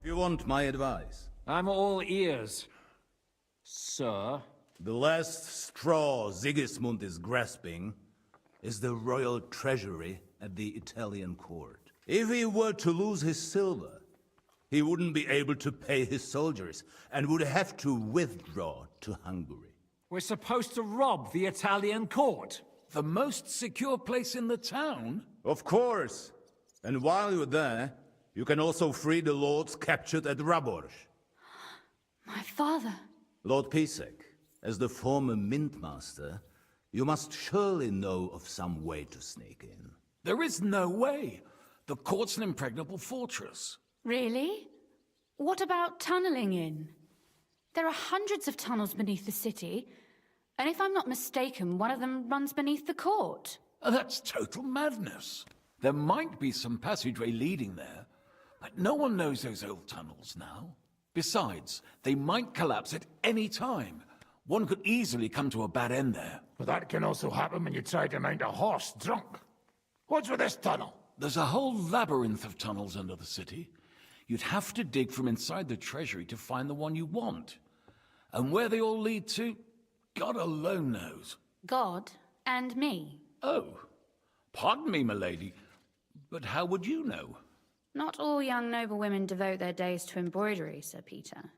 You want my advice? I'm all ears, sir. The last straw Sigismund is grasping is the royal treasury at the Italian court. If he were to lose his silver, he wouldn't be able to pay his soldiers and would have to withdraw to Hungary. We're supposed to rob the Italian court. The most secure place in the town? Of course. And while you're there, you can also free the lords captured at Raborz. My father. Lord Pisek, as the former mintmaster, you must surely know of some way to sneak in. There is no way. The court's an impregnable fortress. Really? What about tunneling in? There are hundreds of tunnels beneath the city, and if I'm not mistaken, one of them runs beneath the court. That's total madness. There might be some passageway leading there, but no one knows those old tunnels now. Besides, they might collapse at any time. One could easily come to a bad end there. But that can also happen when you try to mount a horse drunk. What's with this tunnel? There's a whole labyrinth of tunnels under the city. You'd have to dig from inside the treasury to find the one you want. And where they all lead to, God alone knows. God and me. Oh, pardon me, milady, but how would you know? Not all young noble women devote their days to embroidery, Sir Peter.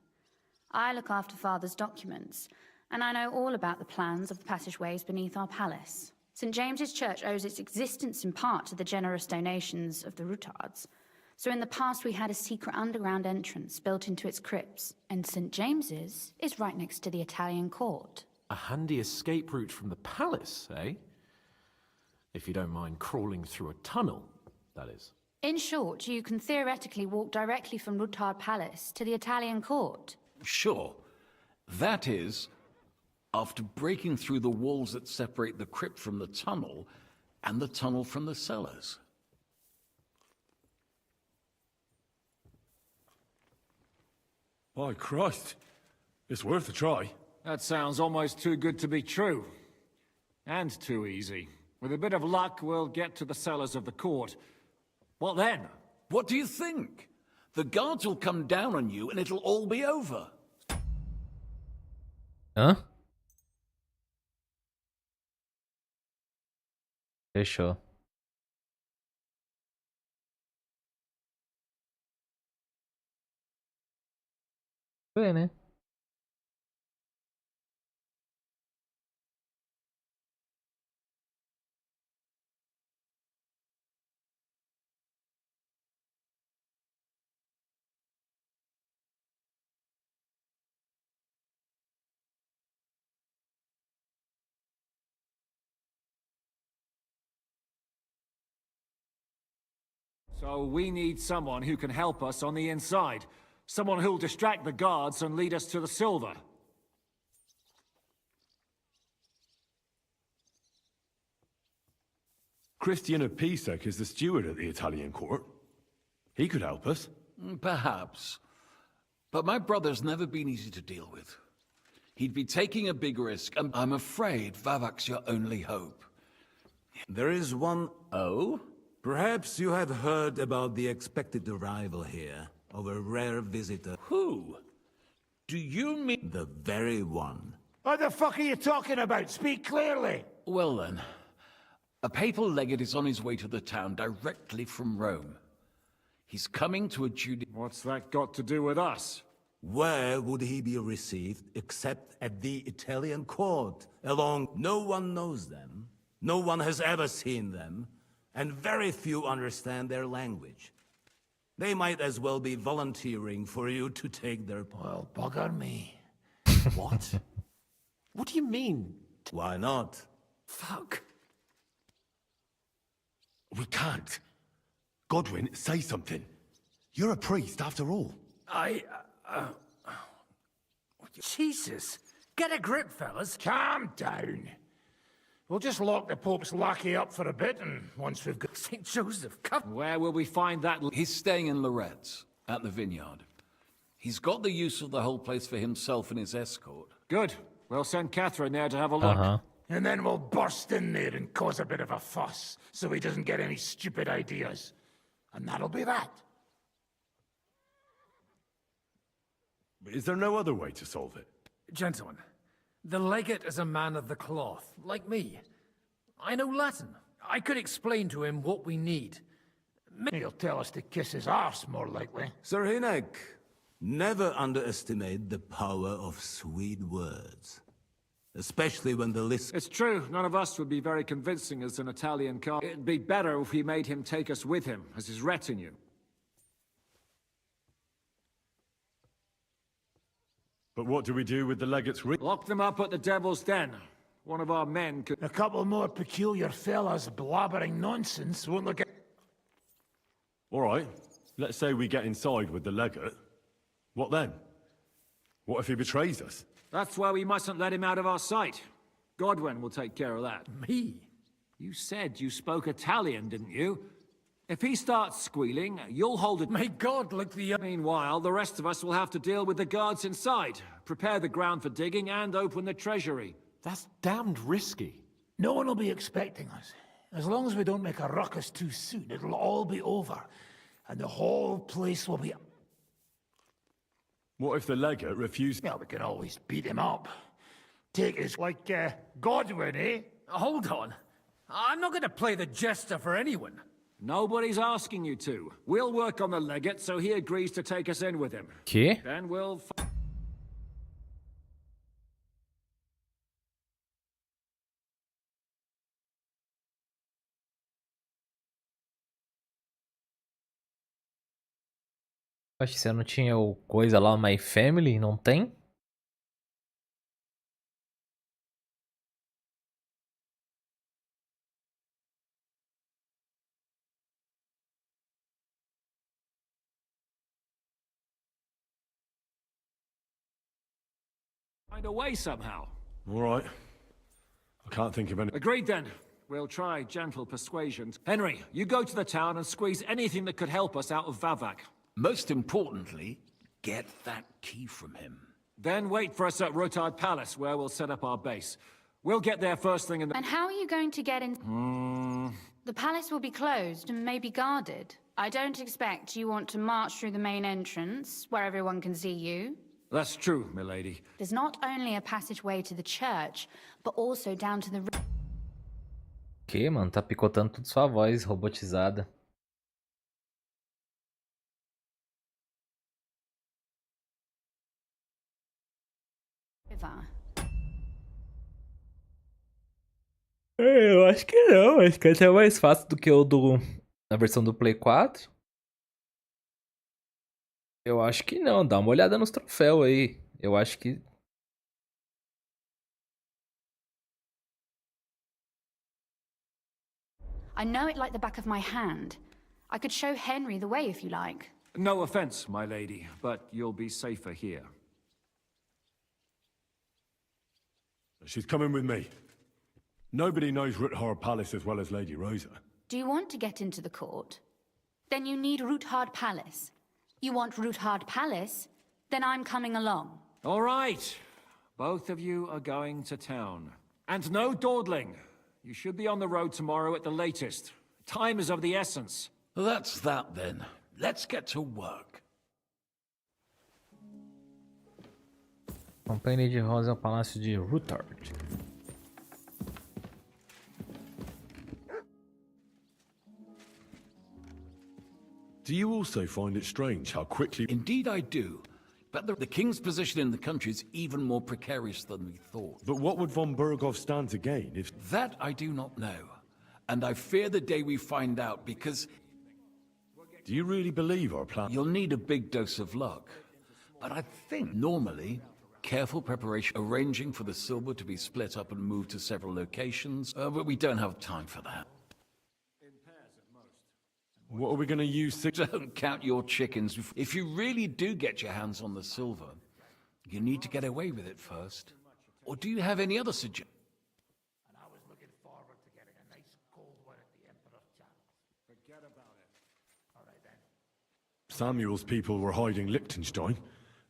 I look after Father's documents, and I know all about the plans of the passageways beneath our palace. St. James's Church owes its existence in part to the generous donations of the Routards. So in the past we had a secret underground entrance built into its crypts, and St. James's is right next to the Italian court. A handy escape route from the palace, eh? If you don't mind crawling through a tunnel, that is. In short, you can theoretically walk directly from Routard Palace to the Italian court. Sure. That is, after breaking through the walls that separate the crypt from the tunnel, and the tunnel from the cellars. By Christ. It's worth a try. That sounds almost too good to be true. And too easy. With a bit of luck, we'll get to the cellars of the court. What then? What do you think? The guards will come down on you and it'll all be over. Hã? Fechou. Foi, né? So we need someone who can help us on the inside. Someone who'll distract the guards and lead us to the silver. Christian of Pisek is the steward at the Italian court. He could help us. Perhaps. But my brother's never been easy to deal with. He'd be taking a big risk, and I'm afraid Vavak's your only hope. There is one... Oh? Perhaps you have heard about the expected arrival here of a rare visitor. Who? Do you mean... The very one. What the fuck are you talking about? Speak clearly. Well then, a papal legate is on his way to the town directly from Rome. He's coming to adjudicate... What's that got to do with us? Where would he be received except at the Italian court? Along, no one knows them, no one has ever seen them, and very few understand their language. They might as well be volunteering for you to take their part. Well, bugger me. What? What do you mean? Why not? Fuck. We can't. Godwin, say something. You're a priest, after all. Jesus! Get a grip, fellas. Calm down. We'll just lock the Pope's lackey up for a bit, and once we've got... St. Joseph, come. Where will we find that... He's staying in Loretz, at the vineyard. He's got the use of the whole place for himself and his escort. Good. We'll send Catherine there to have a look. And then we'll burst in there and cause a bit of a fuss, so he doesn't get any stupid ideas. And that'll be that. Is there no other way to solve it? Gentlemen, the legate is a man of the cloth, like me. I know Latin. I could explain to him what we need. He'll tell us to kiss his arse, more likely. Sir Hinek, never underestimate the power of sweet words. Especially when the list... It's true, none of us would be very convincing as an Italian car. It'd be better if we made him take us with him, as his retinue. But what do we do with the legate's ring? Lock them up at the Devil's Den. One of our men could... A couple more peculiar fellas blabbering nonsense won't look at... All right, let's say we get inside with the legate. What then? What if he betrays us? That's why we mustn't let him out of our sight. Godwin will take care of that. Me? You said you spoke Italian, didn't you? If he starts squealing, you'll hold it. May God look the... Meanwhile, the rest of us will have to deal with the guards inside, prepare the ground for digging, and open the treasury. That's damned risky. No one will be expecting us. As long as we don't make a ruckus too soon, it'll all be over. And the whole place will be... What if the legate refuses? Well, we can always beat him up. Take his... Like, Godwin, eh? Hold on. I'm not going to play the jester for anyone. Nobody's asking you to. We'll work on the legate so he agrees to take us in with him. Que? Then we'll... Acho que você não tinha o coisa lá, My Family? Não tem? Find a way somehow. All right. I can't think of any... Agreed then. We'll try gentle persuasions. Henry, you go to the town and squeeze anything that could help us out of Vavak. Most importantly, get that key from him. Then wait for us at Rotard Palace, where we'll set up our base. We'll get there first thing in the... And how are you going to get in? The palace will be closed and maybe guarded. I don't expect you want to march through the main entrance, where everyone can see you. That's true, milady. There's not only a passageway to the church, but also down to the... Que, mano? Tá picotando tudo sua voz robotizada. river. Eu acho que não, acho que até é mais fácil do que o do... na versão do Play 4. Eu acho que não, dá uma olhada nos troféus aí. Eu acho que... I know it like the back of my hand. I could show Henry the way if you like. No offense, my lady, but you'll be safer here. She's coming with me. Nobody knows Ruthard Palace as well as Lady Rosa. Do you want to get into the court? Then you need Ruthard Palace. You want Ruthard Palace? Then I'm coming along. All right. Both of you are going to town. And no dawdling. You should be on the road tomorrow at the latest. Time is of the essence. Well, that's that then. Let's get to work. Companhia de Rosa ao Palácio de Ruthard. Do you also find it strange how quickly... Indeed I do. But the king's position in the country is even more precarious than we thought. But what would von Burgov stand to gain if... That I do not know. And I fear the day we find out, because... Do you really believe our plan... You'll need a big dose of luck. But I think, normally, careful preparation, arranging for the silver to be split up and moved to several locations, but we don't have time for that. What are we going to use to... Don't count your chickens. If you really do get your hands on the silver, you need to get away with it first. Or do you have any other suggestions? And I was looking forward to getting a nice cold one at the Emperor's channel. Forget about it. All right then. Samuel's people were hiding Liechtenstein,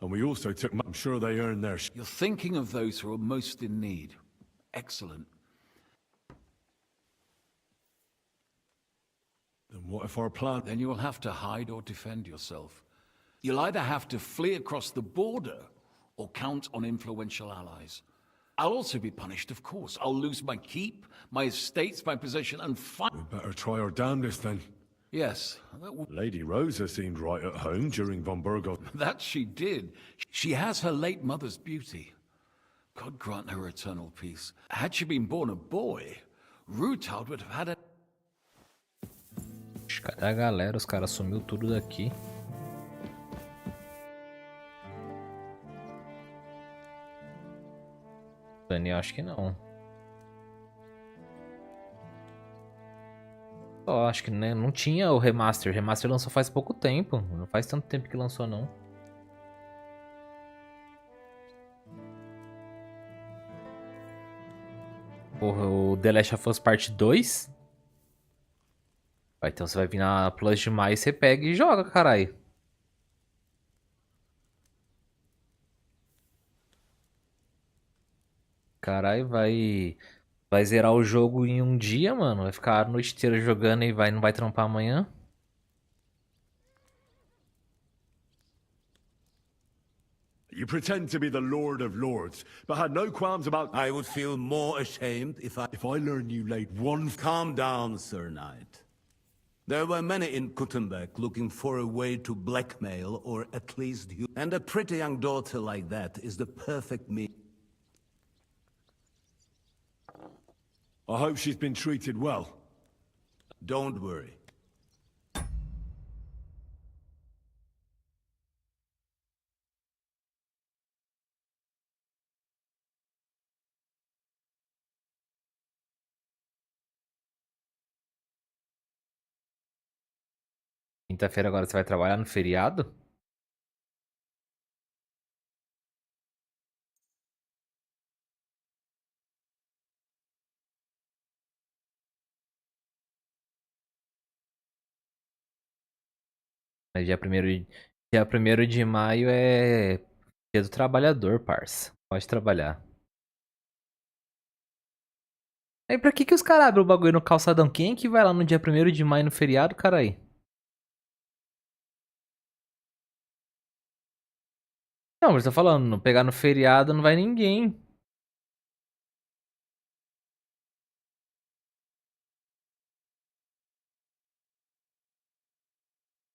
and we also took... I'm sure they earned their... You're thinking of those who are most in need. Excellent. Then what if our plan... Then you will have to hide or defend yourself. You'll either have to flee across the border or count on influential allies. I'll also be punished, of course. I'll lose my keep, my estates, my position, and We better try our damnedest then. Yes, that Lady Rosa seemed right at home during von Burgov. that she did. She has her late mother's beauty. God grant her eternal peace. Had she been born a boy, Rutald would have had a... Cadê a galera? Os caras sumiu tudo daqui. Daniel, acho que não. Só acho que, né, não tinha o remaster. O remaster lançou faz pouco tempo. Não faz tanto tempo que lançou, não. Porra, o The Last of Us Part 2? Então você vai vir na Plus de maio, você pega e joga, caralho. Caralho, vai zerar o jogo em um dia, mano. Vai ficar a noite inteira jogando e não vai trampar amanhã. You pretend to be the Lord of Lords, but had no qualms about... I would feel more ashamed if I... If I learn you laid one... Calm down, Sir Knight. There were many in Kuttenbeck looking for a way to blackmail or at least... And a pretty young daughter like that is the perfect me. I hope she's been treated well. Don't worry. Quinta-feira agora você vai trabalhar no feriado? Mas dia 1º de maio é dia do trabalhador, parça. Pode trabalhar. Aí pra que os caras abrem o bagulho no calçadão? Quem é que vai lá no dia 1º de maio no feriado, carai? Não, mas eu tô falando, pegar no feriado não vai ninguém.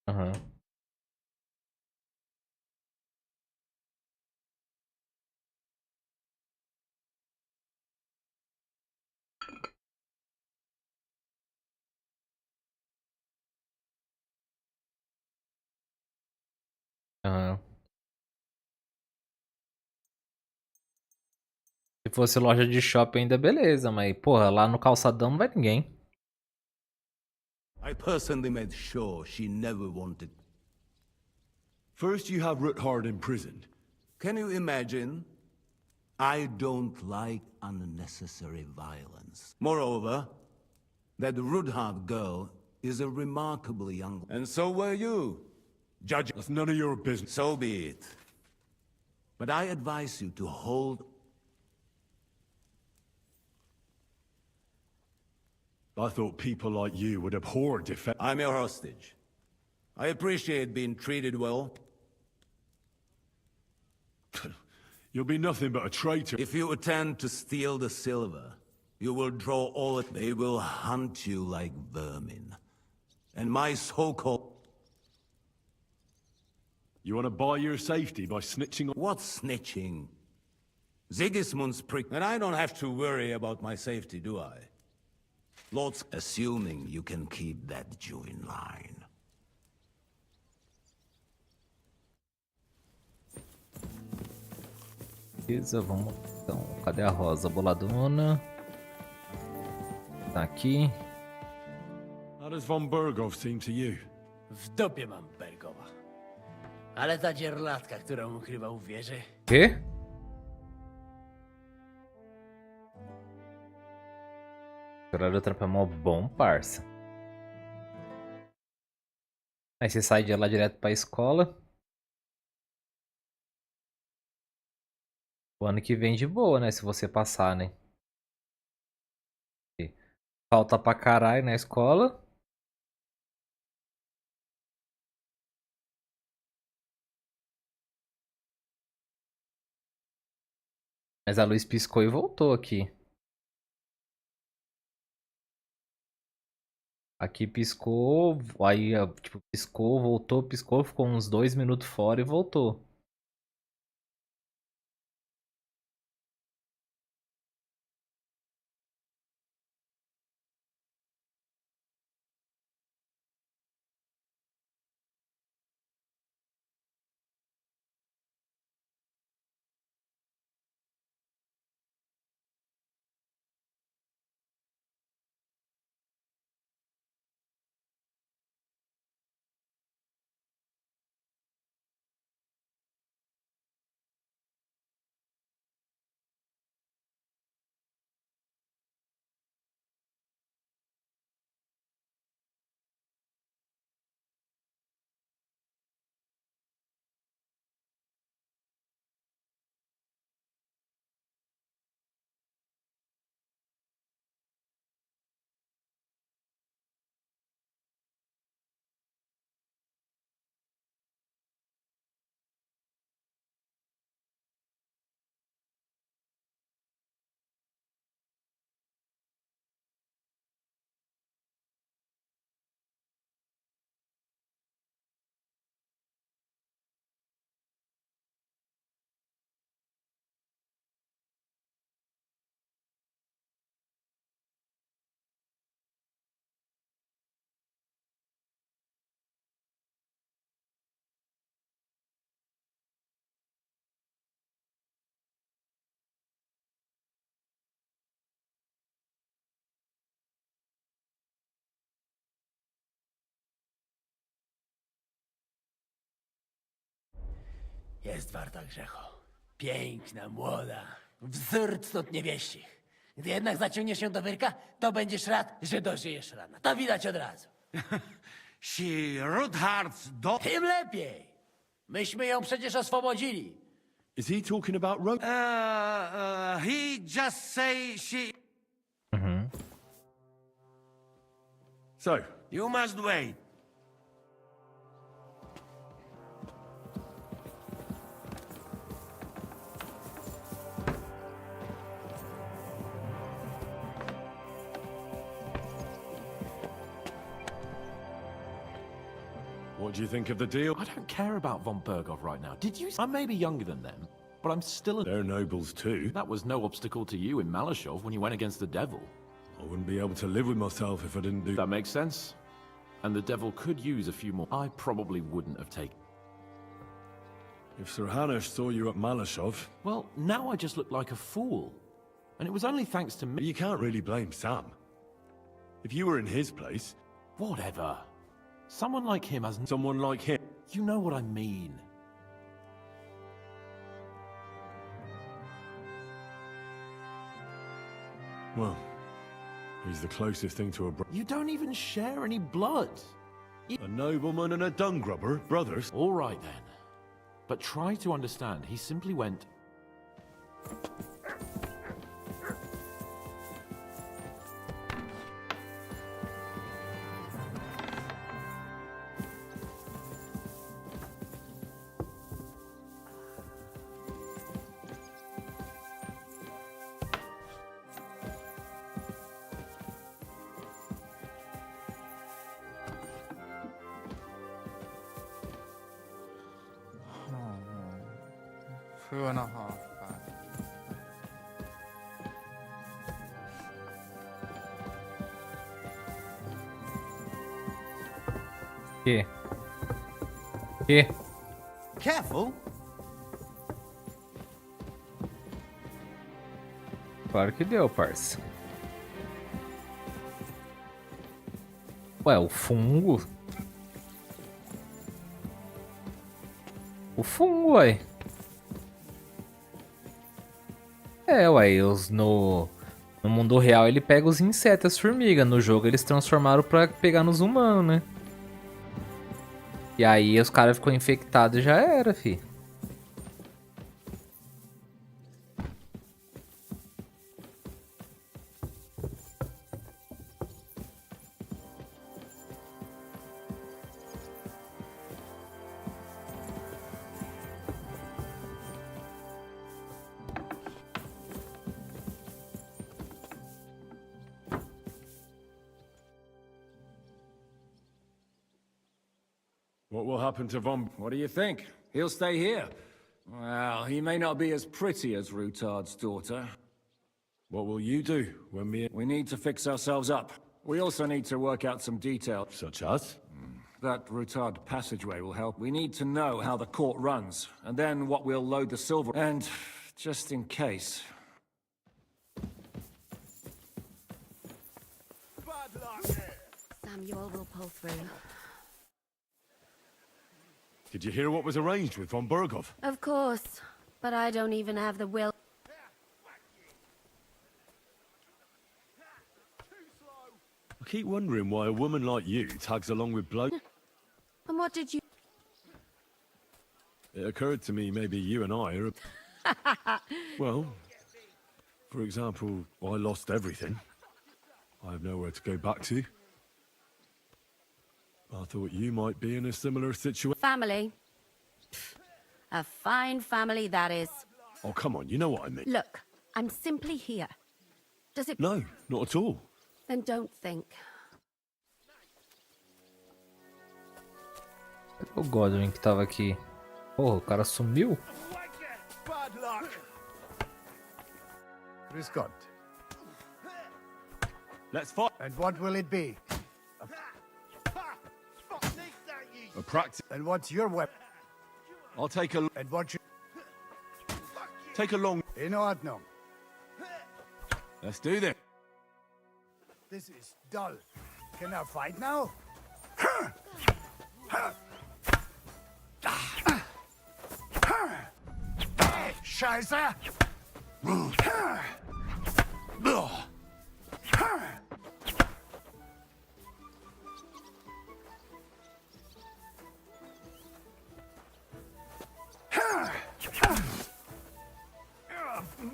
Aham. Aham. Se fosse loja de shopping ainda beleza, mas porra, lá no calçadão não vai ninguém. I personally made sure she never wanted... First you have Ruthard imprisoned. Can you imagine? I don't like unnecessary violence. Moreover, that Rudhard girl is a remarkably young... And so were you, Judge... That's none of your business. So be it. But I advise you to hold... I thought people like you would abhor defense. I'm your hostage. I appreciate being treated well. You'll be nothing but a traitor. If you attempt to steal the silver, you will draw all it... They will hunt you like vermin. And my so-called... You want to buy your safety by snitching on... What snitching? Sigismund's prick... And I don't have to worry about my safety, do I? Lord's assuming you can keep that Jew in line. Beleza, vamos então. Cadê a rosa boladona? Tá aqui. How does von Burgov seem to you? W dupie mam Bergowa. Ale ta dzierlatka, którą ukrywał w wieży... Quê? O horário do trampo é mó bom, parça. Aí você sai de lá direto pra escola. O ano que vem de boa, né? Se você passar, né? Falta pra caralho na escola. Mas a luz piscou e voltou aqui. Aqui piscou, aí tipo, piscou, voltou, piscou, ficou uns 2 minutos fora e voltou. Jest warta grzechu. Piękna, młoda, wzór cnót niewieścich. Gdy jednak zaciągniesz się do wyrka, to będziesz rad, że dożyjesz rana. To widać od razu. She Rudhart's daughter. Tym lepiej. Myśmy ją przecież oswobodzili. Is he talking about rope? He just say she... So, You must wait. what do you think of the deal? I don't care about von Berghoff right now. Did you? I may be younger than them, but I'm still a... They're nobles too. That was no obstacle to you in Malashov when you went against the devil. I wouldn't be able to live with myself if I didn't do... That makes sense. And the devil could use a few more. I probably wouldn't have taken... If Sir Hanush saw you at Malashov... Well, now I just look like a fool. And it was only thanks to me... You can't really blame Sam. If you were in his place... Whatever. Someone like him has... Someone like him... You know what I mean. Well, he's the closest thing to a You don't even share any blood. A nobleman and a dung grubber, brothers. All right then. But try to understand, he simply went... Que? Careful. Claro que deu, parça. Ué, o fungo? O fungo, ué. É, ué, no mundo real ele pega os insetos, as formigas. No jogo eles transformaram pra pegar nos humanos, né? E aí os caras ficou infectados e já era, fi. What will happen to Von... What do you think? He'll stay here. Well, he may not be as pretty as Rutard's daughter. What will you do when We need to fix ourselves up. We also need to work out some details. Such as? That Rutard passageway will help. We need to know how the court runs, and then what we'll load the silver... And, just in case... Samuel will pull through. Did you hear what was arranged with von Berghoff? Of course, but I don't even have the will. I keep wondering why a woman like you tags along with bloke. And what did you... It occurred to me maybe you and I are... Well, for example, I lost everything. I have nowhere to go back to. I thought you might be in a similar situation. Family. Pfft, a fine family, that is. Oh, come on, you know what I mean. Look, I'm simply here. Does it... No, not at all. Then don't think. Cadê o Godwin que tava aqui? Porra, o cara sumiu? Bad luck. Scott. Let's fight. And what will it be? A practice. And what's your weapon? I'll take a... And what you... Take a long... In Ordnung. Let's do this. This is dull. Can I fight now? Scheiße!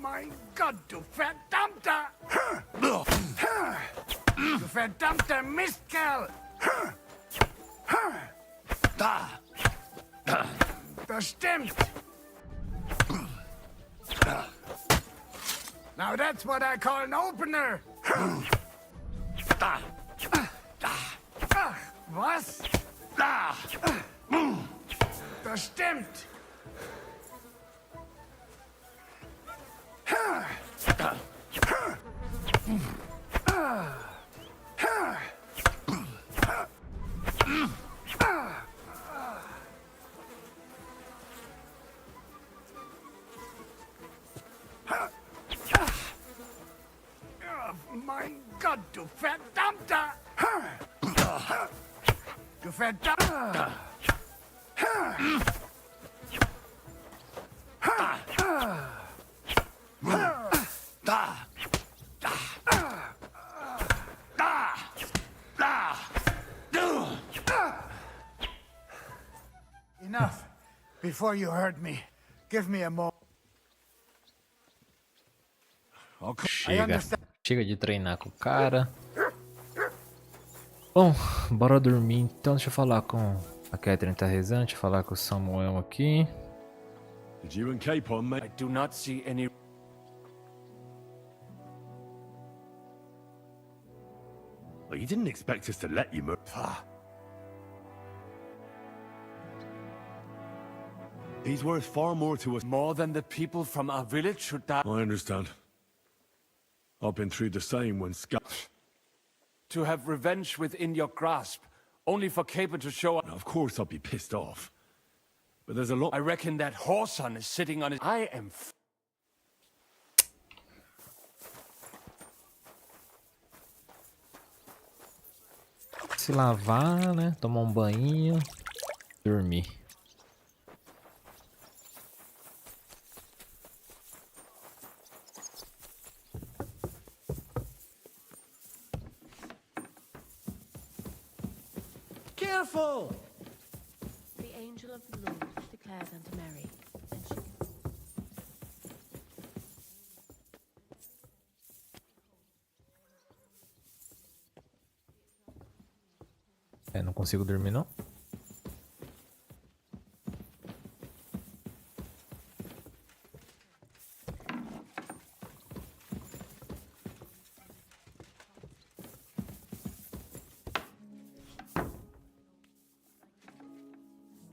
Mein Gott, du verdammter! Du verdammter Mistkerl! Da! Das stimmt! Now that's what I call an opener! Da! Ach, was? Da! Das stimmt! Mein Gott, du verdammter! Du verdammter! Enough. Before you hurt me, give me a moment. Chega de treinar com o cara. Bom, bora dormir então. Deixa eu falar com a Catherine, tá rezando. Deixa eu falar com o Samuel aqui. Did you and Capon make... I do not see any... Well, you didn't expect us to let you move. He's worth far more to us. More than the people from our village should die. I understand. I've been through the same when To have revenge within your grasp, only for Capon to show up. Now, of course I'll be pissed off. But there's a lot... I reckon that whoreson is sitting on his... I am... Se lavar, né? Tomar um banho. Dormir. Careful! The angel of the Lord declares unto Mary that she... Não consigo dormir não.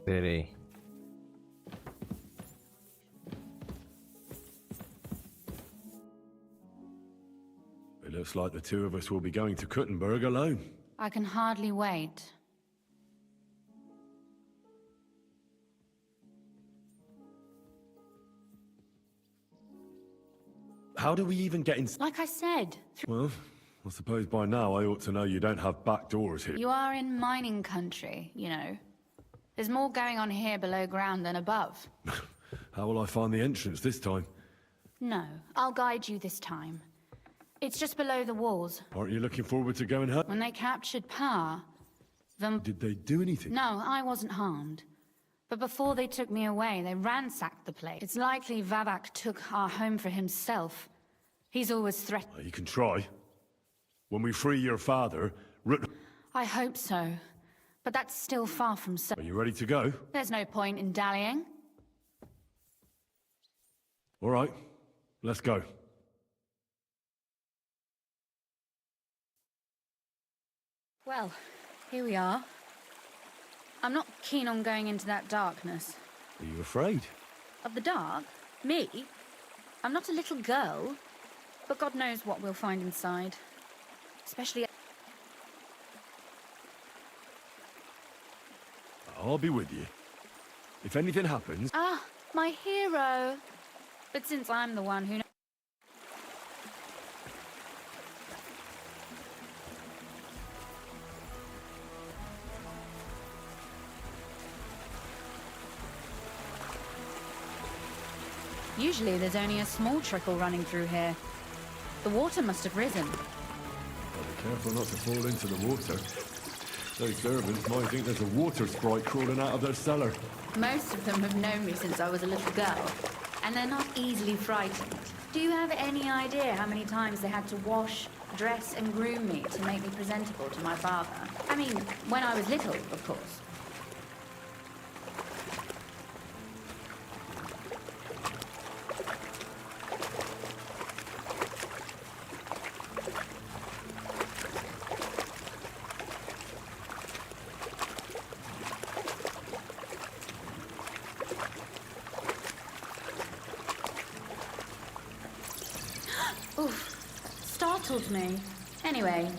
Zerei. It looks like the two of us will be going to Kuttenberg alone. I can hardly wait. How do we even get in? Like I said, Well, I suppose by now I ought to know you don't have back doors here. you are in mining country, you know. There's more going on here below ground than above. How will I find the entrance this time? No, I'll guide you this time. It's just below the walls. Aren't you looking forward to going home? When they captured Pa, Did they do anything? No, I wasn't harmed. But before they took me away, they ransacked the place. It's likely Vavak took our home for himself. He's always threatened. Well, you can try. When we free your father, I hope so. But that's still far from so. Are you ready to go? There's no point in dallying. All right, let's go. Well, here we are. I'm not keen on going into that darkness. Are you afraid? Of the dark? Me? I'm not a little girl. But God knows what we'll find inside. Especially... I'll be with you. If anything happens... Ah, my hero! But since I'm the one who... Usually there's only a small trickle running through here. The water must have risen. I'll be careful not to fall into the water. Those servants might think there's a water sprite crawling out of their cellar. Most of them have known me since I was a little girl, and they're not easily frightened. Do you have any idea how many times they had to wash, dress, and groom me to make me presentable to my father? I mean, when I was little, of course. Startled me. Anyway,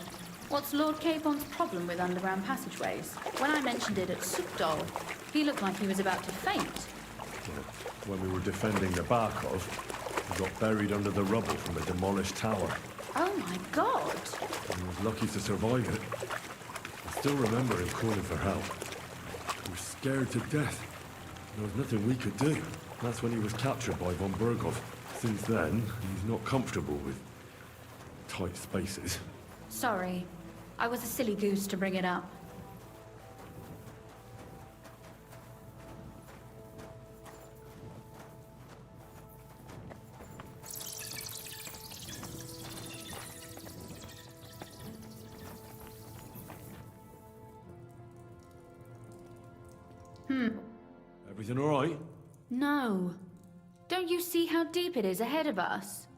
what's Lord Capon's problem with underground passageways? When I mentioned it at Sukdol, he looked like he was about to faint. When we were defending the Barkov, we got buried under the rubble from a demolished tower. Oh my god! He was lucky to survive it. I still remember him calling for help. We were scared to death. There was nothing we could do. That's when he was captured by von Berghoff. Since then, he's not comfortable with tight spaces. Sorry. I was a silly goose to bring it up. Everything all right? No. Don't you see how deep it is ahead of us?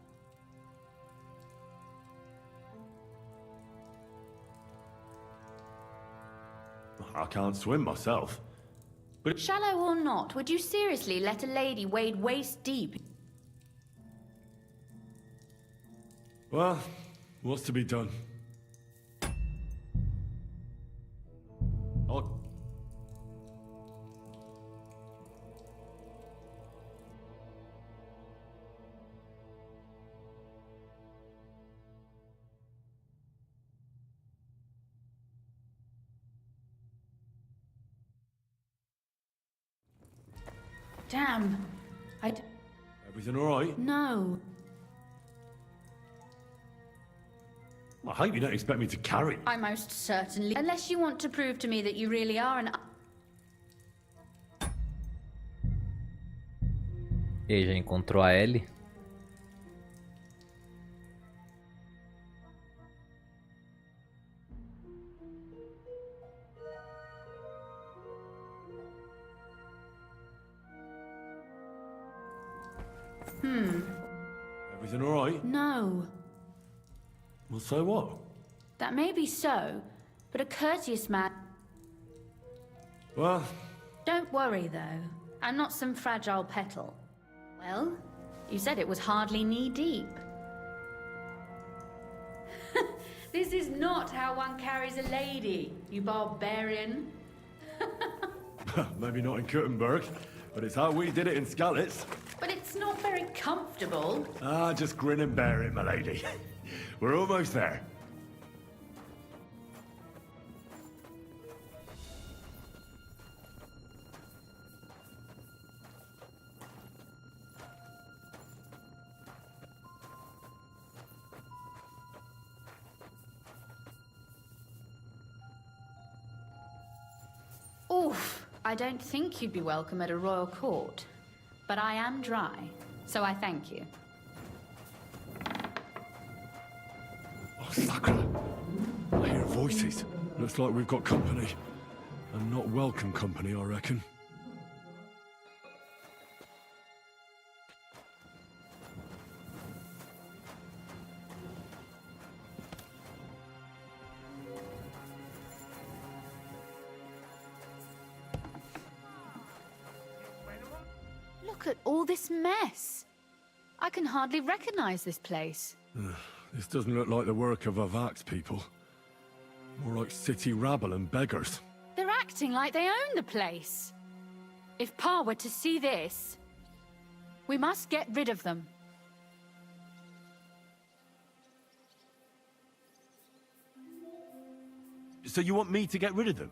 I can't swim myself. But Shallow or not, would you seriously let a lady wade waist deep? well, what's to be done? Oh. Damn. Everything all right? No. I hope you don't expect me to carry. I most certainly... Unless you want to prove to me that you really are an... E aí, já encontrou a Ellie? Everything all right? No. Well, so what? That may be so, but a courteous man... Well, Don't worry, though. I'm not some fragile petal. Well, you said it was hardly knee-deep. This is not how one carries a lady, you barbarian. Maybe not in Kuttenberg, but it's how we did it in Skalitz. But it's not very comfortable. Ah, just grin and bear it, my lady. We're almost there. Oof, I don't think you'd be welcome at a royal court. But I am dry, so I thank you. Oh, Sakura. I hear voices. Looks like we've got company. And not welcome company, I reckon. Look at all this mess. I can hardly recognize this place. This doesn't look like the work of Avax people. More like city rabble and beggars. They're acting like they own the place. If Pa were to see this, we must get rid of them. So you want me to get rid of them?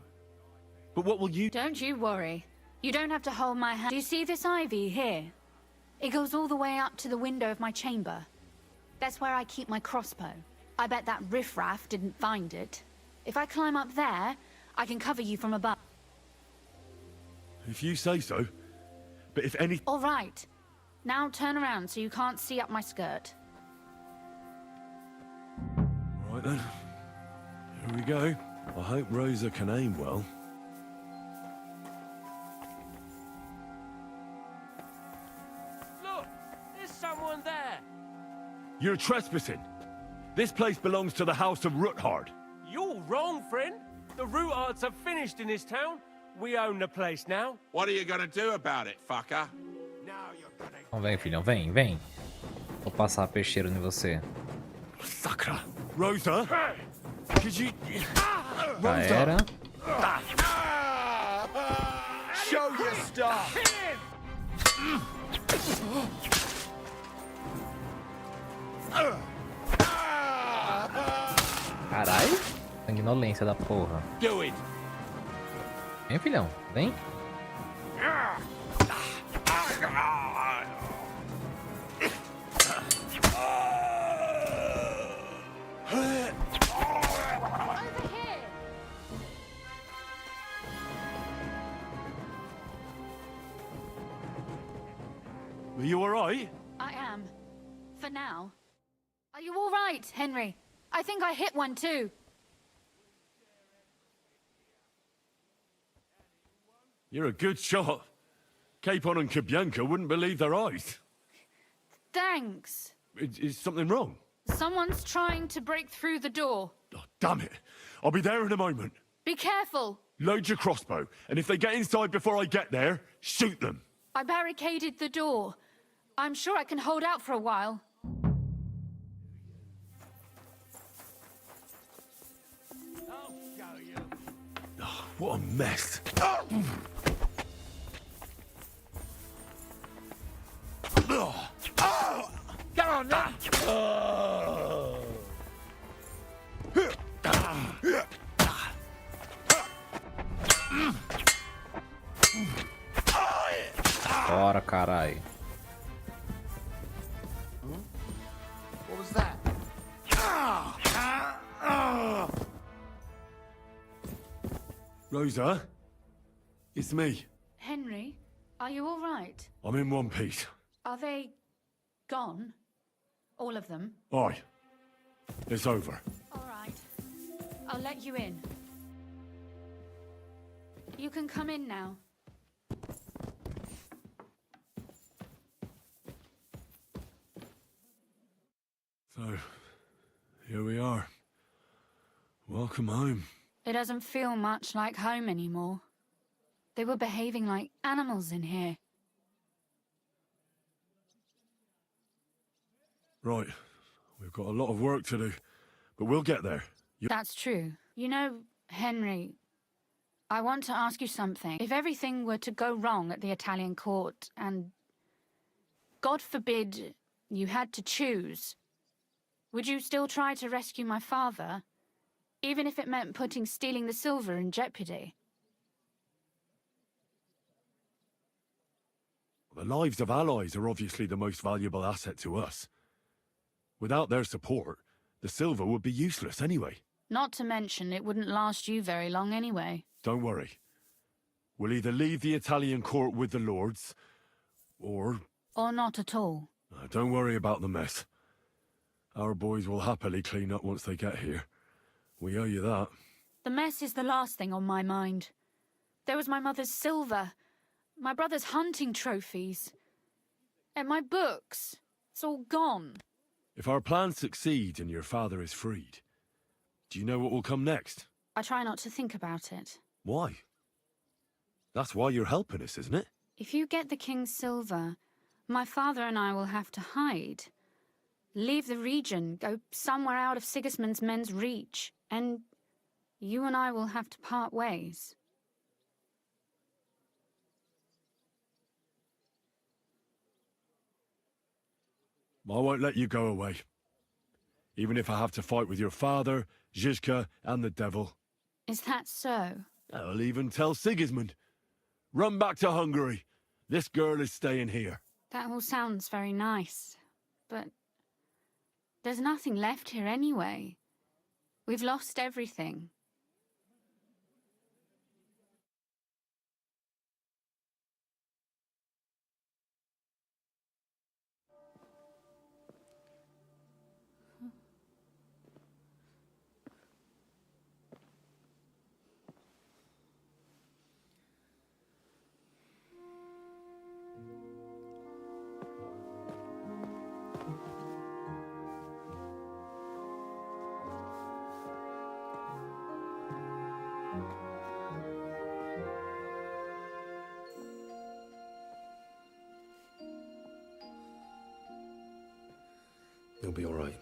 But what will you... Don't you worry. You don't have to hold my hand. Do you see this ivy here? It goes all the way up to the window of my chamber. That's where I keep my crossbow. I bet that riffraff didn't find it. If I climb up there, I can cover you from above. If you say so. But if any... All right. Now turn around so you can't see up my skirt. Right then. Here we go. I hope Rosa can aim well. Look, there's someone there. You're trespassing. This place belongs to the House of Ruthard. You're wrong, friend. The Ruthards are finished in this town. We own the place now. What are you gonna do about it, fucker? Então vem, filhão, vem, vem. Vou passar a peixeira em você. Sakura. Rosa? Could you... Já era. Show your stuff! Caralho. Sanguinolência da porra. Do it! Vem, filhão, vem. Are you alright? I am. For now. Are you all right, Henry? I think I hit one too. You're a good shot. Capon and Kabianka wouldn't believe their eyes. Thanks. Is something wrong? Someone's trying to break through the door. Oh, damn it. I'll be there in a moment. Be careful. Load your crossbow, and if they get inside before I get there, shoot them. I barricaded the door. I'm sure I can hold out for a while. Oh, what a mess. Get on now! Bora, carai. What was that? Rosa? It's me. Henry, are you all right? I'm in one piece. Are they gone? All of them? Aye. It's over. All right. I'll let you in. You can come in now. So, here we are. Welcome home. It doesn't feel much like home anymore. They were behaving like animals in here. Right. We've got a lot of work to do, but we'll get there. That's true. You know, Henry, I want to ask you something. If everything were to go wrong at the Italian court, and God forbid you had to choose, would you still try to rescue my father, even if it meant putting stealing the silver in jeopardy? The lives of allies are obviously the most valuable asset to us. Without their support, the silver would be useless anyway. Not to mention, it wouldn't last you very long anyway. Don't worry. We'll either leave the Italian court with the lords, or... Or not at all. Don't worry about the mess. Our boys will happily clean up once they get here. We owe you that. The mess is the last thing on my mind. There was my mother's silver, my brother's hunting trophies, and my books. It's all gone. If our plans succeed and your father is freed, do you know what will come next? I try not to think about it. Why? That's why you're helping us, isn't it? If you get the king's silver, my father and I will have to hide. Leave the region, go somewhere out of Sigismund's men's reach, and you and I will have to part ways. I won't let you go away. Even if I have to fight with your father, Zizka, and the devil. Is that so? I'll even tell Sigismund. Run back to Hungary. This girl is staying here. That all sounds very nice, but there's nothing left here anyway. We've lost everything. You'll be all right.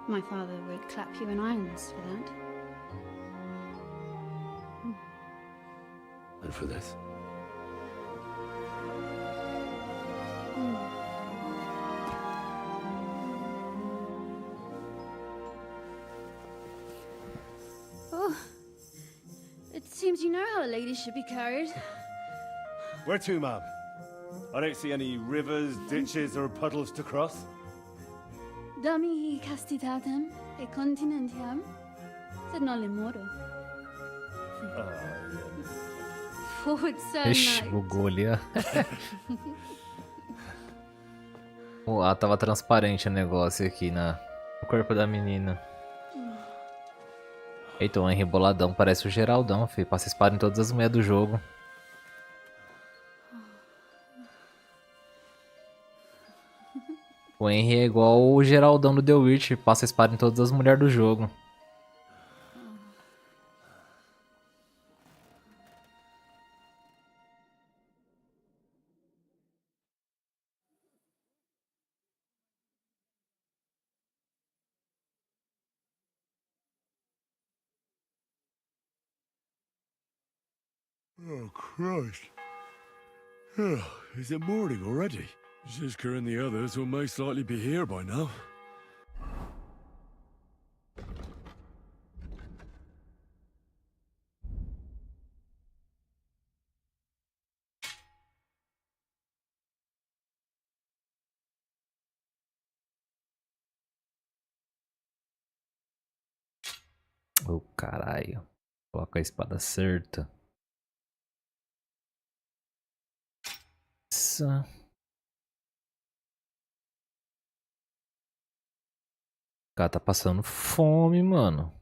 My father would clap you in irons for that. And for this? Oh, it seems you know how a lady should be carried. Where to, ma'am? I don't see any rivers, ditches, or puddles to cross. Dami castitatem e continentiam, sed non lemoro. Forward, sir, Ixi, knight. bugou ali, ó. Ah, tava transparente o negócio aqui no corpo da menina. Eita, o Henry boladão, parece o Geraldão, filho. Passa espada em todas as mulheres do jogo. O Henry é igual o Geraldão do The Witcher, passa espada em todas as mulheres do jogo. Oh, Christ. Oh, is it morning already? Zizka and the others will most likely be here by now. Ô, caralho. Coloca a espada certa. Nossa. O cara tá passando fome, mano.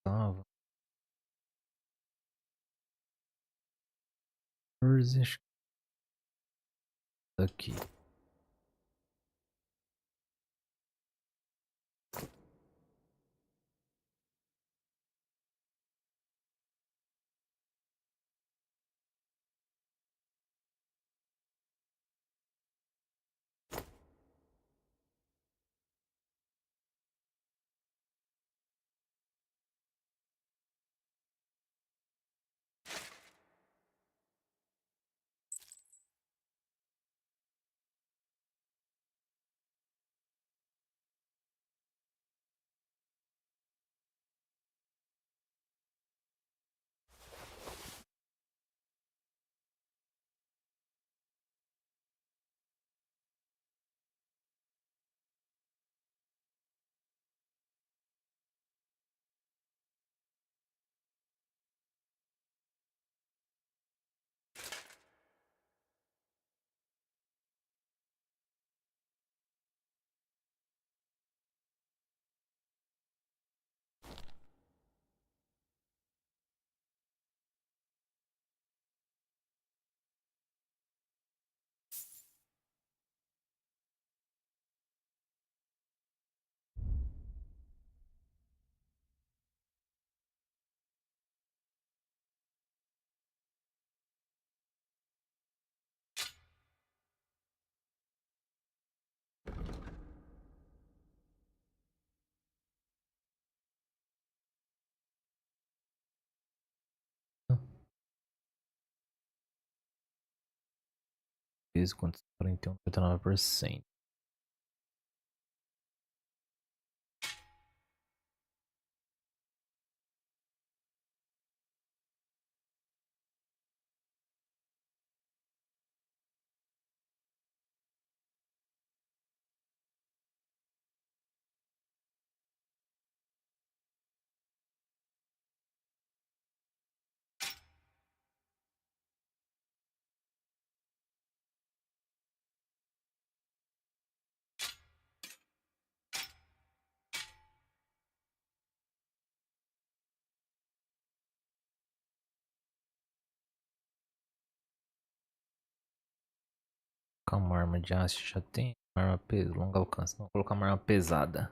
Tava. Aqui. Peso quanto 41,39%. Colocar uma arma de aço já tem. Uma arma longo alcance. Não vou colocar uma arma pesada.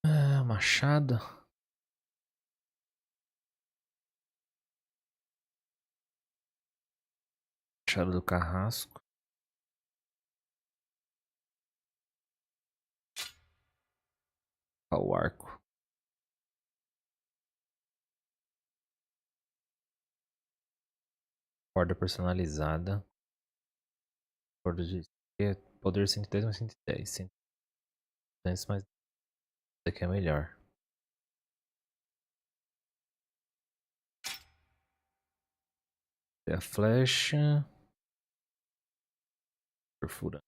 Ah, machado. Machado do carrasco. O arco. Corda personalizada. Corda de poder 110 mais 110. 110 mais. Isso aqui é melhor. A flecha. Perfurante.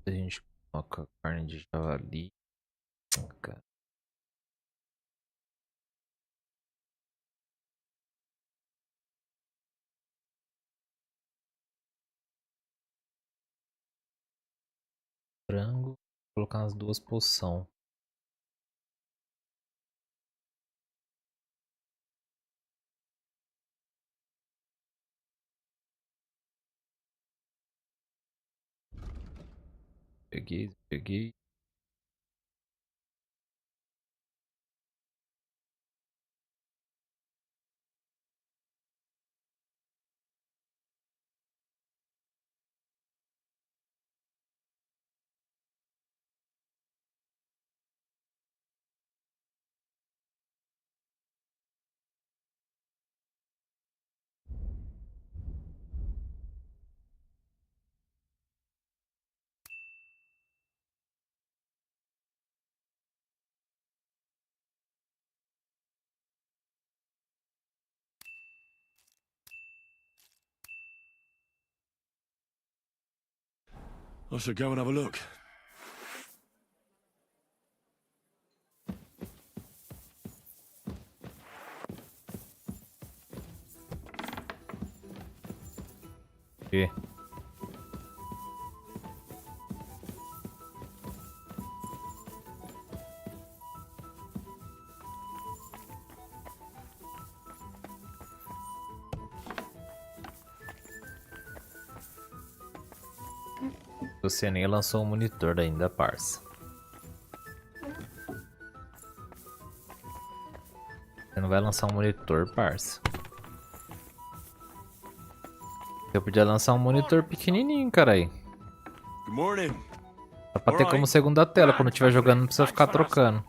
A gente coloca carne de javali. Cara. Frango. Vou colocar as duas poção. Peguei. I should go and have a look. E... Você nem lançou um monitor ainda, parça. Você não vai lançar um monitor, parça. Eu podia lançar um monitor pequenininho, carai. Good morning. Dá pra ter como segunda tela, quando estiver jogando não precisa ficar trocando.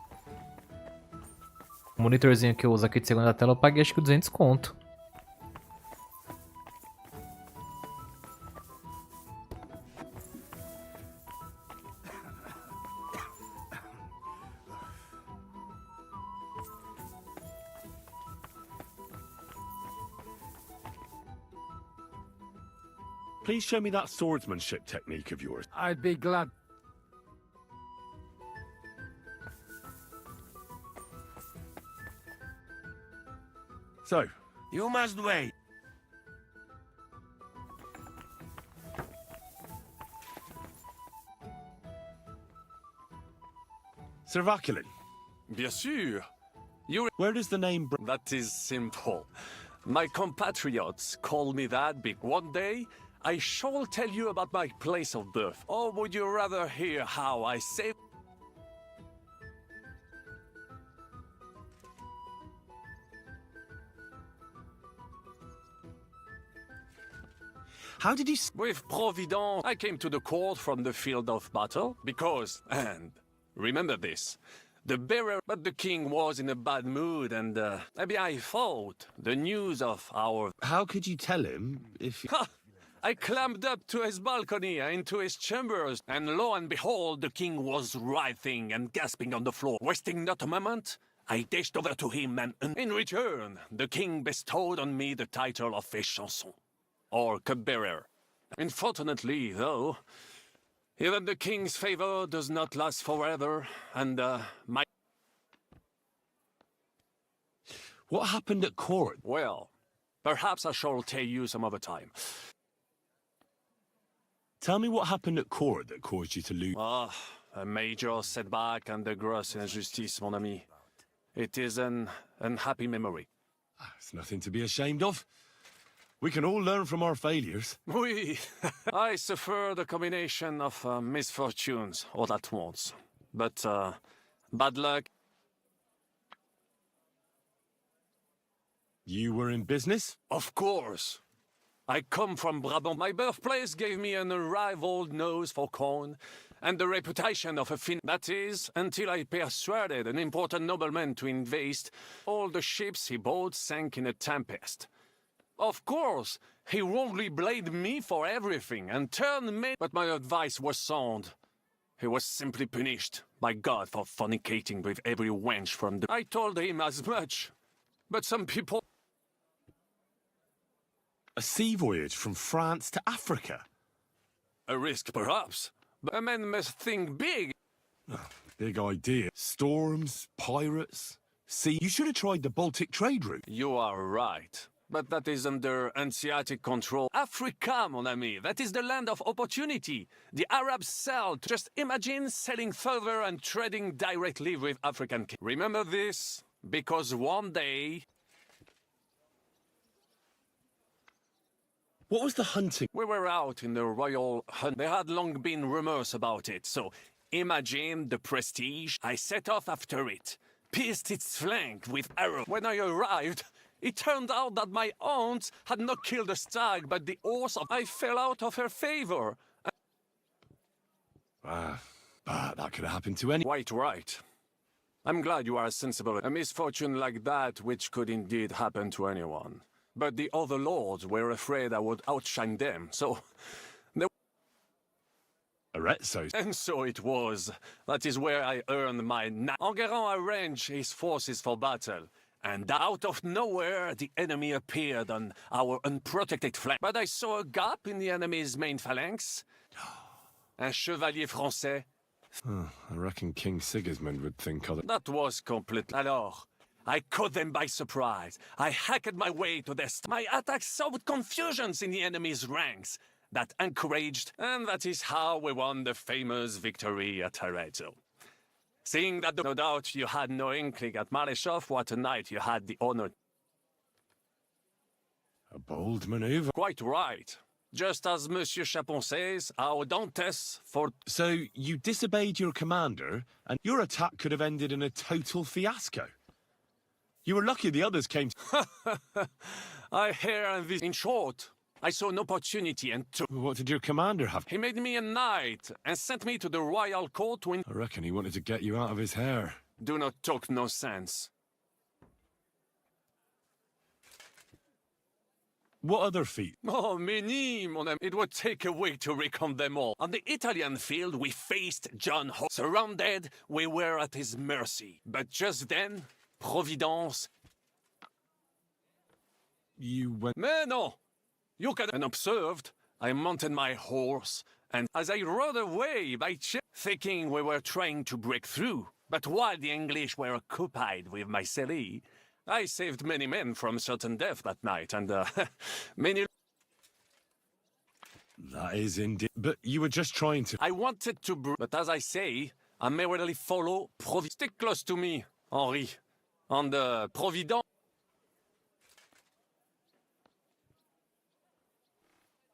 O monitorzinho que eu uso aqui de segunda tela eu paguei acho que 200 conto. Please show me that swordsmanship technique of yours. I'd be glad. So, You must wait. Sir Vaculin, Bien sûr. where does the name That is simple. My compatriots call me that big. One day, I shall tell you about my place of birth. Or would you rather hear how I say... How did you... With Providence, I came to the court from the field of battle because, and remember this, the bearer, but the king was in a bad mood and maybe I thought the news of our... How could you tell him if... Ha! I climbed up to his balcony into his chambers, and lo and behold, the king was writhing and gasping on the floor. Wasting not a moment, I dashed over to him and in return, the king bestowed on me the title of a chanson, or cupbearer. Unfortunately, though, even the king's favor does not last forever, and my... What happened at court? Well, perhaps I shall tell you some other time. Tell me what happened at court that caused you to lose... A major setback and a gross injustice, mon ami. It is an unhappy memory. It's nothing to be ashamed of. We can all learn from our failures. Oui, I suffered a combination of misfortunes all at once. But bad luck. You were in business? Of course. I come from Brabant. My birthplace gave me an unrivaled nose for corn and the reputation of a fin. That is, until I persuaded an important nobleman to invest. All the ships he bought sank in a tempest. Of course, he wrongly blamed me for everything and turned me. But my advice was sound. He was simply punished by God for fornicating with every wench from the... I told him as much, but some people... A sea voyage from France to Africa? A risk, perhaps, but a man must think big. Big idea. Storms, pirates, sea... You should have tried the Baltic trade route. You are right, but that is under Hanseatic control. Africa, mon ami, that is the land of opportunity. The Arabs sell. Just imagine selling further and trading directly with African kings. Remember this, because one day... What was the hunting? We were out in the royal hunt. There had long been rumors about it, so imagine the prestige. I set off after it, pierced its flank with arrows. When I arrived, it turned out that my aunt had not killed a stag, but the horse of... I fell out of her favor. That could have happened to any... Quite right. I'm glad you are sensible. A misfortune like that, which could indeed happen to anyone. But the other lords were afraid I would outshine them, so... Arezzo. And so it was. That is where I earned my... Enguerrand arranged his forces for battle, and out of nowhere, the enemy appeared on our unprotected flank. But I saw a gap in the enemy's main phalanx. Un chevalier français. I reckon King Sigismund would think other... That was complete. Alors, I caught them by surprise. I hacked my way to their my attacks sowed confusions in the enemy's ranks. That encouraged, and that is how we won the famous victory at Encerramento. Seeing that no doubt you had no inkling at Maleshov what a night you had the honor. A bold maneuver. Quite right. Just as Monsieur Chapon says, audacious for... So, you disobeyed your commander, and your attack could have ended in a total fiasco. You were lucky the others came to... I hear and this... In short, I saw an opportunity and took... What did your commander have? He made me a knight and sent me to the royal court to... I reckon he wanted to get you out of his hair. Do not talk nonsense. What other feat? Oh, many, mon ami. It would take a week to recount them all. On the Italian field, we faced John Ho. Surrounded, we were at his mercy. But just then, Providence... You went... Mais non! You can... And observed, I mounted my horse, and as I rode away by thinking we were trying to break through, but while the English were occupied with my city, I saved many men from certain death that night, and many... That is indeed... But you were just trying to... I wanted to but as I say, I merely follow Stick close to me, Henri. On the Providence...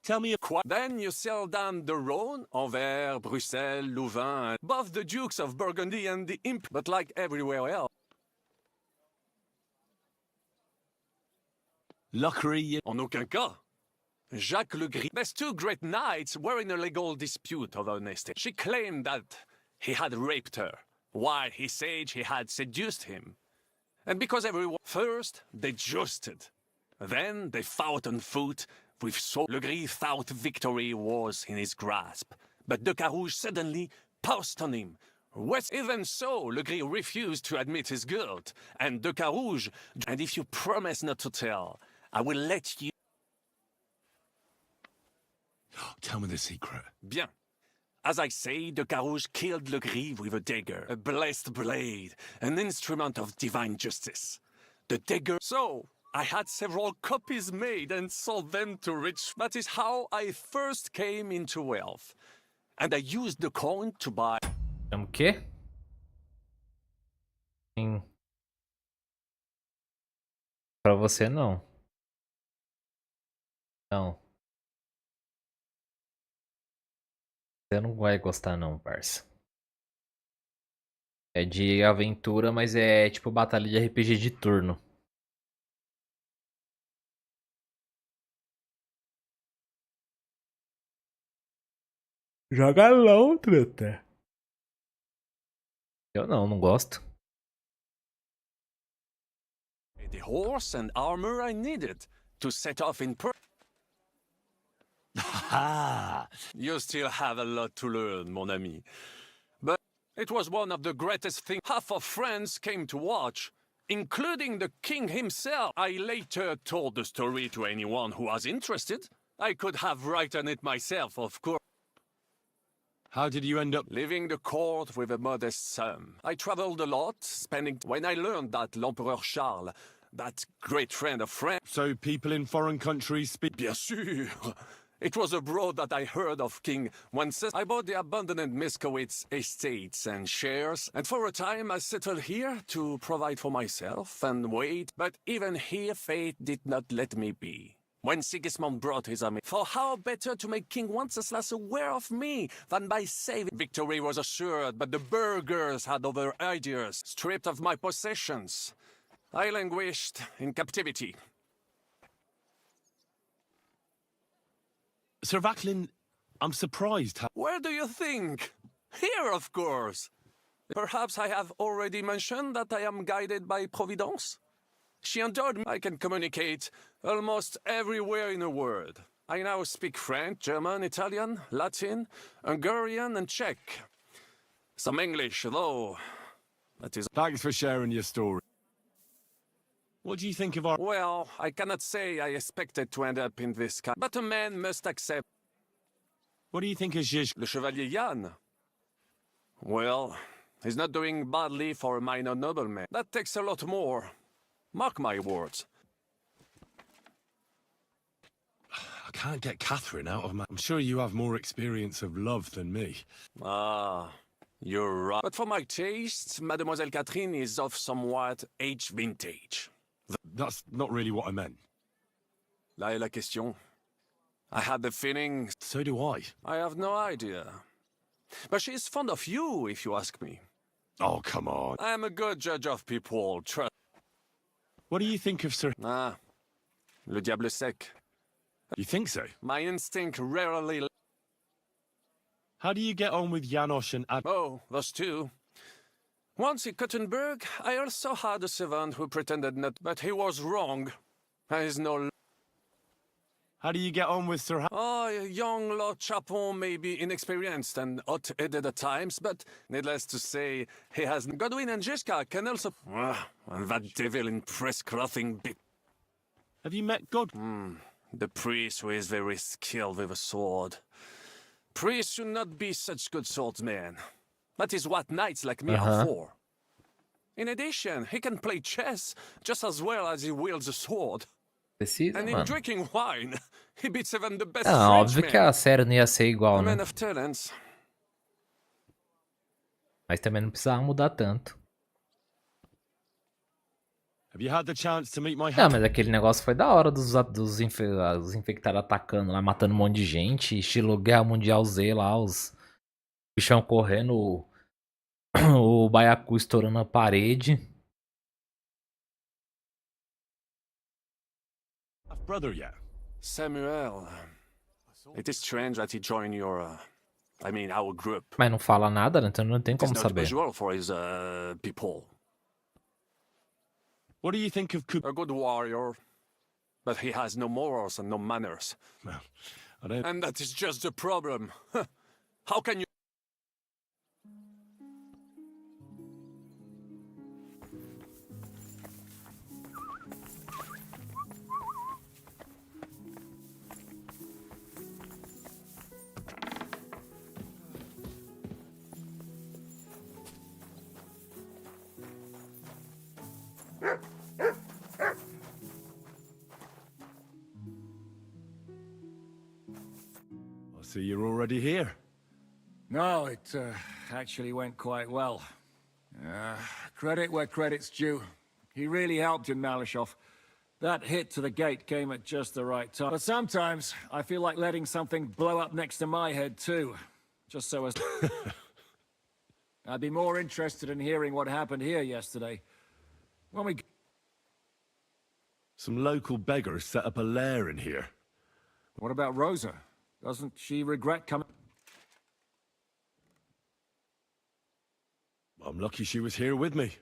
Tell me... Then you sail down the Rhone, Anvers, Bruxelles, Louvain, above the Dukes of Burgundy and the Imp... But like everywhere else... Luckily... En aucun cas. Jacques le Gris. These two great knights were in a legal dispute over an estate. She claimed that he had raped her, while he said he had seduced him. And because everyone... First, they jousted. Then they fought on foot, with Le Gris thought victory was in his grasp. But de Carouge suddenly pounced on him. Even so, Le Gris refused to admit his guilt, and de Carouge... And if you promise not to tell, I will let you... Tell me the secret. Bien. As I say, de Carouge killed Le Gris with a dagger, a blessed blade, an instrument of divine justice. The dagger... So, I had several copies made and sold them to rich... That is how I first came into wealth. And I used the coin to buy... O quê? Pra você não. Não. Você não vai gostar não, parça. É de aventura, mas é tipo batalha de RPG de turno. Joga LOL, truta. Eu não gosto. The horse and armor I needed to set off in You still have a lot to learn, mon ami. But it was one of the greatest things. Half of France came to watch, including the king himself. I later told the story to anyone who was interested. I could have written it myself, of course. How did you end up... Leaving the court with a modest sum. I traveled a lot, spending... When I learned that l'Empereur Charles, that great friend of France... So people in foreign countries speak... Bien sûr! It was abroad that I heard of King Wenceslas. I bought the abandoned Miskowitz estates and shares, and for a time I settled here to provide for myself and wait. But even here fate did not let me be. When Sigismund brought his army, for how better to make King Wenceslas aware of me than by saving... Victory was assured, but the burghers had other ideas, stripped of my possessions. I languished in captivity. Sir Vaclin, I'm surprised how... Where do you think? Here, of course. Perhaps I have already mentioned that I am guided by Providence? She endured me. I can communicate almost everywhere in a word. I now speak French, German, Italian, Latin, Hungarian, and Czech. Some English, though. That is... Thanks for sharing your story. What do you think of our... Well, I cannot say I expected to end up in this kind, but a man must accept... What do you think of Zhizh... Le Chevalier Yann? Well, he's not doing badly for a minor nobleman. That takes a lot more. Mark my words. I can't get Catherine out of my... I'm sure you have more experience of love than me. Ah, you're right. But for my tastes, Mademoiselle Catherine is of somewhat age vintage. That's not really what I meant. Là est la question. I had the feeling... So do I. I have no idea. But she's fond of you, if you ask me. Oh, come on. I am a good judge of people, trust. What do you think of Sir... Ah, le diable sec. You think so? My instinct rarely... How do you get on with Janosch and Ad... Oh, those two. Once in Kuttenberg, I also had a servant who pretended not... But he was wrong. There is no... How do you get on with Sir... Oh, young Lord Chapon may be inexperienced and hot-headed at times, but needless to say, he has... Godwin and Jessica can also... and that devil in press-clothing bit... Have you met God? The priest who is very skilled with a sword. Priests should not be such good swordsmen. That is what knights like me are for. In addition, he can play chess just as well as he wields a sword. Precisa, and in mano. drinking wine, he beats even the best Ah, óbvio Frenchmen. que a série não ia ser igual, A né? man of talents. Mas também não precisava mudar tanto. Have you had the chance to meet my... Ah, mas aquele negócio foi da hora dos infectados atacando lá, matando um monte de gente, estilo Guerra Mundial Z lá, os bichão correndo, o baiacu estourando a parede. Brother yet? Samuel. It is strange that he joined your... I mean, our group. Mas não fala nada, né? Então não tem It is como not saber. usual for his people. What do you think of A good warrior, but he has no morals and no manners. Well, I don't... And that is just the problem. How can you... I see you're already here. No, it actually went quite well. Credit where credit's due. He really helped in Malishov. That hit to the gate came at just the right time. But sometimes I feel like letting something blow up next to my head too. Just so as... I'd be more interested in hearing what happened here yesterday. When we... Some local beggars set up a lair in here. What about Rosa? Doesn't she regret coming? I'm lucky she was here with me.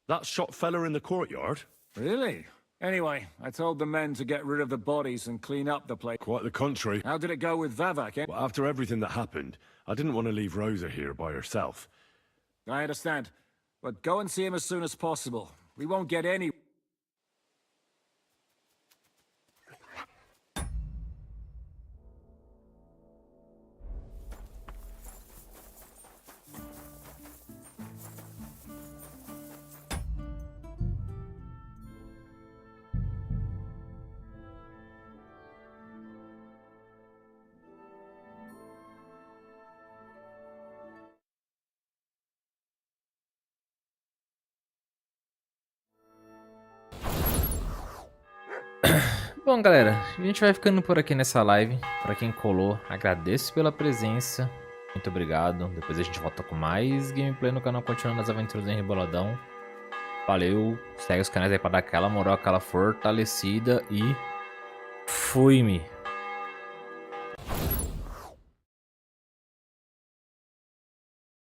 That shot fella in the courtyard? Really? Anyway, I told the men to get rid of the bodies and clean up the place. Quite the contrary. How did it go with Vavak, eh? Well, after everything that happened, I didn't want to leave Rosa here by herself. I understand. But go and see him as soon as possible. We won't get any... Bom, galera, a gente vai ficando por aqui nessa live. Pra quem colou, agradeço pela presença. Muito obrigado. Depois a gente volta com mais gameplay no canal, continuando as aventuras em Reboladão. Valeu, segue os canais aí pra dar aquela moral, aquela fortalecida e... fui-me!